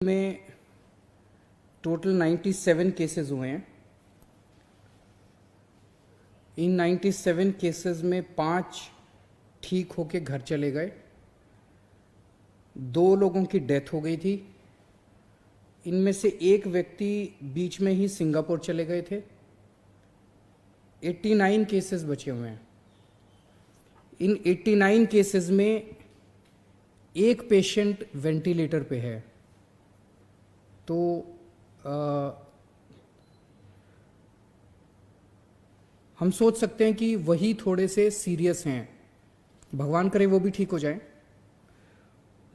में total 97 cases हुए हैं। इन 97 केसेस में 5 ठीक होके घर चले गए, 2 लोगों की डेथ हो गई थी। इनमें से एक व्यक्ति बीच में ही सिंगापुर चले गए थे। 89 केसेस बचे हुए हैं। इन 89 केसेस में एक पेशेंट वेंटिलेटर पे है। तो हम सोच सकते हैं कि वही थोड़े से सीरियस हैं, भगवान करे वो भी ठीक हो जाए।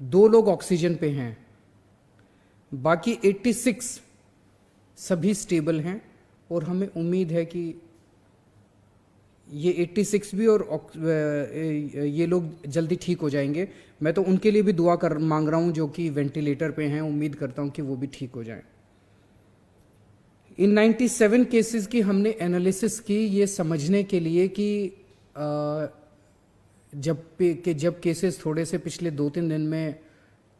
2 लोग ऑक्सीजन पे हैं, बाकी 86 सभी स्टेबल हैं और हमें उम्मीद है कि ये 86 भी और ये लोग जल्दी ठीक हो जाएंगे। मैं तो उनके लिए भी दुआ मांग रहा हूं जो कि वेंटिलेटर पे हैं, उम्मीद करता हूं कि वो भी ठीक हो जाएं। इन 97 केसेस की हमने एनालिसिस की ये समझने के लिए कि जब केसेस थोड़े से पिछले 2-3 दिन में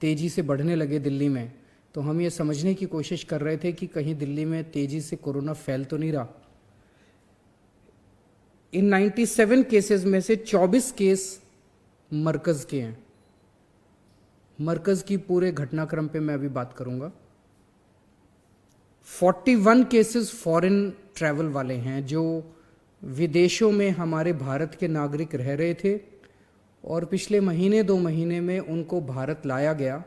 तेजी से बढ़ने लगे दिल्ली में, तो हम ये समझने की कोशिश कर रहे थे कि कहीं दिल्ली में तेजी से कोरोना फैल तो नहीं रहा। इन 97 केसेस में से 24 केस मरकज के हैं। मरकज की पूरे घटनाक्रम पे मैं अभी बात करूंगा। 41 केसेस फॉरेन ट्रैवल वाले हैं, जो विदेशों में हमारे भारत के नागरिक रह रहे थे और पिछले महीने 2 महीने में उनको भारत लाया गया,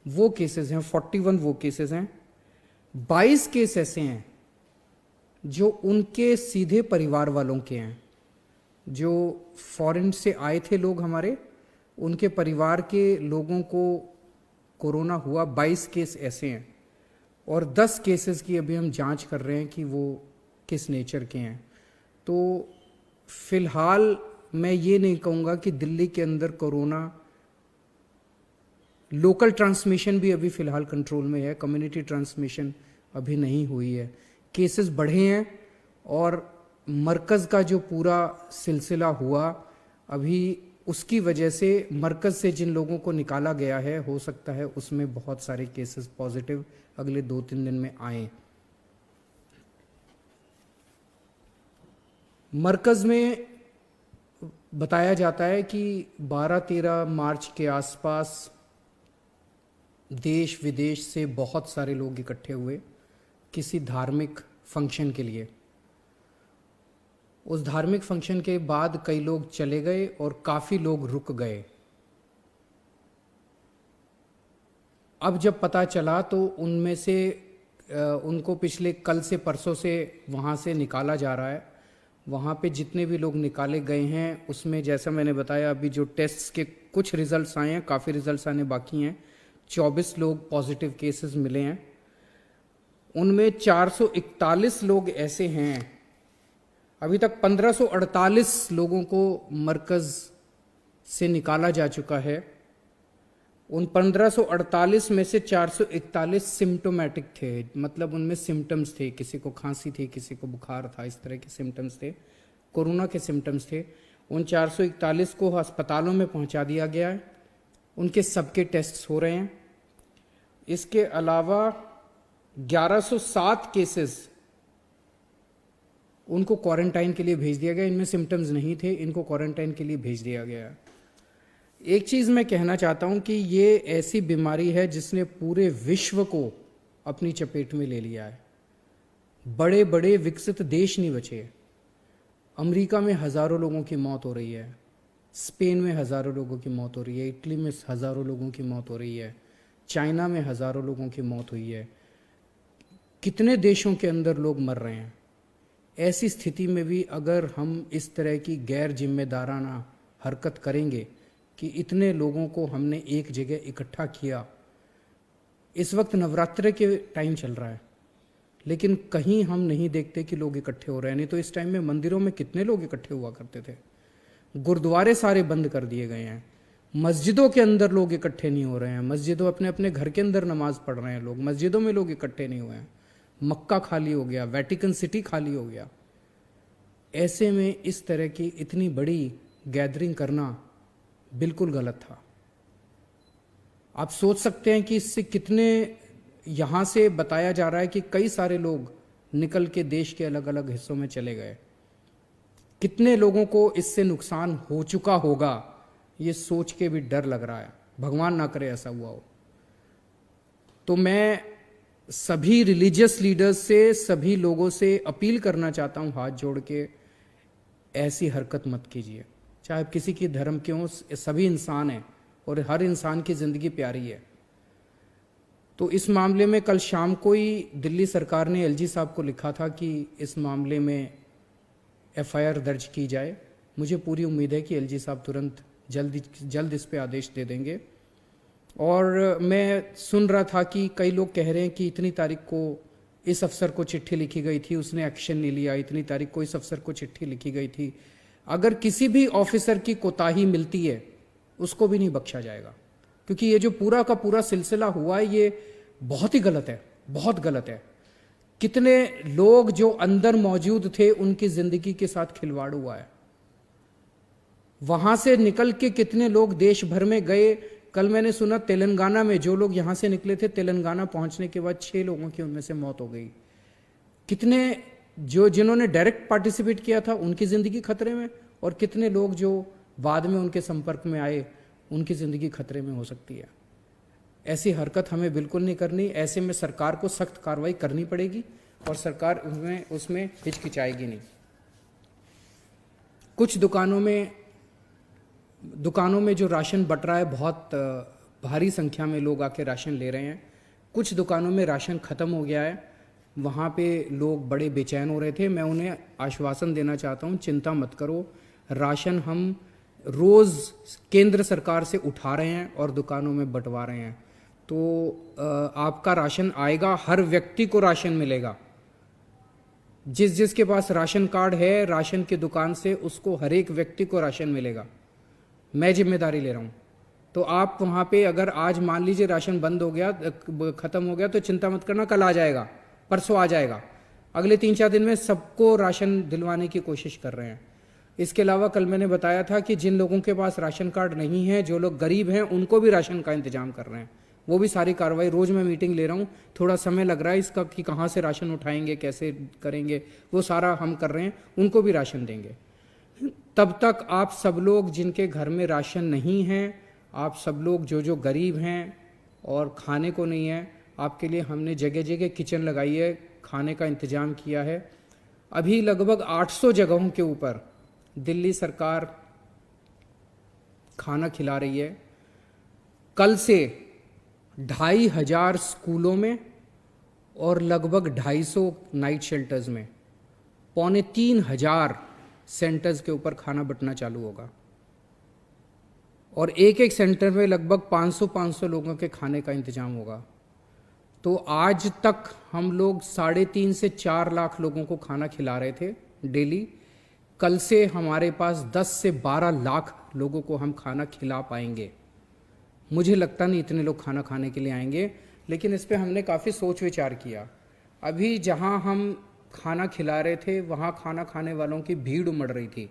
वो केसेस हैं। 41 वो केसेस हैं। 22 केस ऐसे हैं जो उनके सीधे परिवार वालों के हैं, जो फॉरेन से आए थे लोग हमारे, उनके परिवार के लोगों को कोरोना हुआ। 22 केस ऐसे हैं और 10 केसेस की अभी हम जांच कर रहे हैं कि वो किस नेचर के हैं। तो फिलहाल मैं ये नहीं कहूँगा कि दिल्ली के अंदर कोरोना, लोकल ट्रांसमिशन भी अभी फिलहाल कंट्रोल में है, कम्युनिटी ट्रांसमिशन अभी नहीं हुई है। केसेस बढ़े हैं और मरकज़ का जो पूरा सिलसिला हुआ, अभी उसकी वजह से मरकज़ से जिन लोगों को निकाला गया है, हो सकता है उसमें बहुत सारे केसेस पॉजिटिव अगले 2-3 दिन में आए। मरकज़ में बताया जाता है कि 12-13 मार्च के आसपास देश विदेश से बहुत सारे लोग इकट्ठे हुए किसी धार्मिक फंक्शन के लिए। उस धार्मिक फंक्शन के बाद कई लोग चले गए और काफ़ी लोग रुक गए। अब जब पता चला तो उनमें से उनको पिछले कल से परसों से वहाँ से निकाला जा रहा है। वहाँ पे जितने भी लोग निकाले गए हैं उसमें, जैसा मैंने बताया, अभी जो टेस्ट्स के कुछ रिजल्ट्स आए हैं, काफ़ी रिजल्ट्स आने बाकी हैं। 24 लोग पॉजिटिव केसेस मिले हैं। उनमें 441 लोग ऐसे हैं, अभी तक 1548 लोगों को मरकज़ से निकाला जा चुका है। उन 1548 में से 441 सिम्टोमेटिक थे, मतलब उनमें सिम्टम्स थे, किसी को खांसी थी, किसी को बुखार था, इस तरह के सिम्टम्स थे, कोरोना के सिम्टम्स थे। उन 441 को अस्पतालों में पहुंचा दिया गया है, उनके सबके टेस्ट्स हो रहे हैं। इसके अलावा 1107 केसेस उनको क्वारंटाइन के लिए भेज दिया गया। इनमें सिम्टम्स नहीं थे, इनको क्वारंटाइन के लिए भेज दिया गया। एक चीज़ मैं कहना चाहता हूं कि ये ऐसी बीमारी है जिसने पूरे विश्व को अपनी चपेट में ले लिया है। बड़े बड़े विकसित देश नहीं बचे। अमेरिका में हज़ारों लोगों की मौत हो रही है, स्पेन में हज़ारों लोगों की मौत हो रही है, इटली में हज़ारों लोगों की मौत हो रही है, चाइना में हज़ारों लोगों की मौत हुई है। कितने देशों के अंदर लोग मर रहे हैं। ऐसी स्थिति में भी अगर हम इस तरह की गैर जिम्मेदाराना हरकत करेंगे कि इतने लोगों को हमने एक जगह इकट्ठा किया। इस वक्त नवरात्र के टाइम चल रहा है, लेकिन कहीं हम नहीं देखते कि लोग इकट्ठे हो रहे हैं। नहीं तो इस टाइम में मंदिरों में कितने लोग इकट्ठे हुआ करते थे। गुरुद्वारे सारे बंद कर दिए गए हैं। मस्जिदों के अंदर लोग इकट्ठे नहीं हो रहे हैं। मस्जिदों अपने अपने घर के अंदर नमाज पढ़ रहे हैं लोग, मस्जिदों में लोग इकट्ठे नहीं हुए हैं। मक्का खाली हो गया, वेटिकन सिटी खाली हो गया। ऐसे में इस तरह की इतनी बड़ी गैदरिंग करना बिल्कुल गलत था। आप सोच सकते हैं कि इससे कितने, यहाँ से बताया जा रहा है कि कई सारे लोग निकल के देश के अलग अलग हिस्सों में चले गए, कितने लोगों को इससे नुकसान हो चुका होगा, ये सोच के भी डर लग रहा है। भगवान ना करे ऐसा हुआ हो। तो मैं सभी रिलीजियस लीडर्स से, सभी लोगों से अपील करना चाहता हूं हाथ जोड़ के, ऐसी हरकत मत कीजिए। चाहे किसी की धर्म के हों, सभी इंसान हैं और हर इंसान की जिंदगी प्यारी है। तो इस मामले में कल शाम को ही दिल्ली सरकार ने एलजी साहब को लिखा था कि इस मामले में एफआईआर दर्ज की जाए। मुझे पूरी उम्मीद है कि एलजी साहब तुरंत जल्द इस पे आदेश दे देंगे। और मैं सुन रहा था कि कई लोग कह रहे हैं कि इतनी तारीख को इस अफसर को चिट्ठी लिखी गई थी, उसने एक्शन नहीं लिया, इतनी तारीख को इस अफसर को चिट्ठी लिखी गई थी। अगर किसी भी ऑफिसर की कोताही मिलती है, उसको भी नहीं बख्शा जाएगा, क्योंकि ये जो पूरा का पूरा सिलसिला हुआ है ये बहुत ही गलत है, बहुत गलत है। कितने लोग जो अंदर मौजूद थे उनकी जिंदगी के साथ खिलवाड़ हुआ है। वहां से निकल के कितने लोग देश भर में गए। कल मैंने सुना तेलंगाना में जो लोग यहां से निकले थे, तेलंगाना पहुंचने के बाद 6 लोगों की उनमें से मौत हो गई। कितने जिन्होंने डायरेक्ट पार्टिसिपेट किया था उनकी जिंदगी खतरे में, और कितने लोग जो बाद में उनके संपर्क में आए उनकी जिंदगी खतरे में हो सकती है। ऐसी हरकत हमें बिल्कुल नहीं करनी। ऐसे में सरकार को सख्त कार्रवाई करनी पड़ेगी और सरकार उसमें हिचकिचाएगी नहीं। कुछ दुकानों में जो राशन बट रहा है, बहुत भारी संख्या में लोग आके राशन ले रहे हैं। कुछ दुकानों में राशन ख़त्म हो गया है, वहाँ पे लोग बड़े बेचैन हो रहे थे। मैं उन्हें आश्वासन देना चाहता हूँ, चिंता मत करो, राशन हम रोज़ केंद्र सरकार से उठा रहे हैं और दुकानों में बंटवा रहे हैं। तो आपका राशन आएगा, हर व्यक्ति को राशन मिलेगा। जिसके पास राशन कार्ड है राशन की दुकान से, उसको हर एक व्यक्ति को राशन मिलेगा। मैं जिम्मेदारी ले रहा हूँ। तो आप वहाँ पे अगर आज मान लीजिए राशन बंद हो गया, ख़त्म हो गया, तो चिंता मत करना, कल आ जाएगा, परसों आ जाएगा। अगले 3-4 दिन में सबको राशन दिलवाने की कोशिश कर रहे हैं। इसके अलावा कल मैंने बताया था कि जिन लोगों के पास राशन कार्ड नहीं है, जो लोग गरीब हैं, उनको भी राशन का इंतजाम कर रहे हैं। वो भी सारी कार्रवाई, रोज़ मैं मीटिंग ले रहा हूँ। थोड़ा समय लग रहा है इसका कि कहाँ से राशन उठाएंगे, कैसे करेंगे, वो सारा हम कर रहे हैं। उनको भी राशन देंगे। तब तक आप सब लोग जिनके घर में राशन नहीं है, आप सब लोग जो गरीब हैं और खाने को नहीं है, आपके लिए हमने जगह जगह किचन लगाई है, खाने का इंतजाम किया है। अभी लगभग 800 जगहों के ऊपर दिल्ली सरकार खाना खिला रही है। कल से 2500 स्कूलों में और लगभग 250 नाइट शेल्टर्स में 2500 सेंटर्स के ऊपर खाना बंटना चालू होगा। और एक एक सेंटर में लगभग 500 लोगों के खाने का इंतजाम होगा। तो आज तक हम लोग 3.5 से 4 लाख लोगों को खाना खिला रहे थे डेली। कल से हमारे पास 10 से 12 लाख लोगों को हम खाना खिला पाएंगे। मुझे लगता नहीं इतने लोग खाना खाने के लिए आएंगे, लेकिन इस पे हमने काफ़ी सोच विचार किया। अभी जहां हम खाना खिला रहे थे वहां खाना खाने वालों की भीड़ उमड़ रही थी,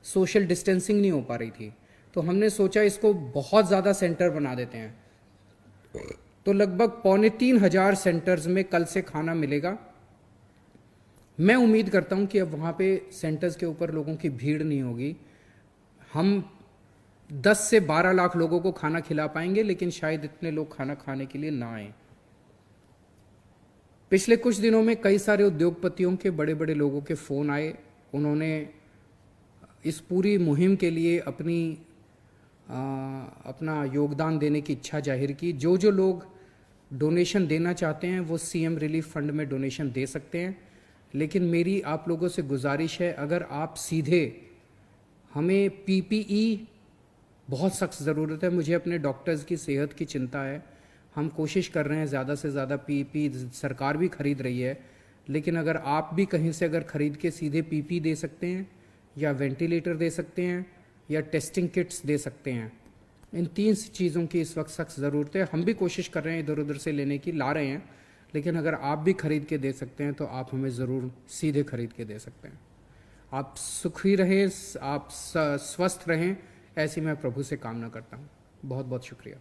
सोशल डिस्टेंसिंग नहीं हो पा रही थी। तो हमने सोचा इसको बहुत ज़्यादा सेंटर बना देते हैं। तो लगभग 2500 सेंटर्स में कल से खाना मिलेगा। मैं उम्मीद करता हूं कि अब वहाँ पे सेंटर्स के ऊपर लोगों की भीड़ नहीं होगी। हम 10 से 12 लाख लोगों को खाना खिला पाएंगे, लेकिन शायद इतने लोग खाना खाने के लिए ना आए। पिछले कुछ दिनों में कई सारे उद्योगपतियों के, बड़े बड़े लोगों के फ़ोन आए। उन्होंने इस पूरी मुहिम के लिए अपना योगदान देने की इच्छा जाहिर की। जो लोग डोनेशन देना चाहते हैं वो सीएम रिलीफ फंड में डोनेशन दे सकते हैं। लेकिन मेरी आप लोगों से गुजारिश है, अगर आप सीधे, हमें पीपीई बहुत सख्त ज़रूरत है। मुझे अपने डॉक्टर्स की सेहत की चिंता है। हम कोशिश कर रहे हैं ज़्यादा से ज़्यादा पीपीई, सरकार भी खरीद रही है। लेकिन अगर आप भी कहीं से अगर खरीद के सीधे पीपीई दे सकते हैं, या वेंटिलेटर दे सकते हैं, या टेस्टिंग किट्स दे सकते हैं, इन 3 चीज़ों की इस वक्त सख्त ज़रूरत है। हम भी कोशिश कर रहे हैं इधर उधर से लेने की, ला रहे हैं। लेकिन अगर आप भी खरीद के दे सकते हैं तो आप हमें ज़रूर सीधे खरीद के दे सकते हैं। आप सुखी रहें, आप स्वस्थ रहें, ऐसी मैं प्रभु से कामना करता हूँ। बहुत बहुत शुक्रिया।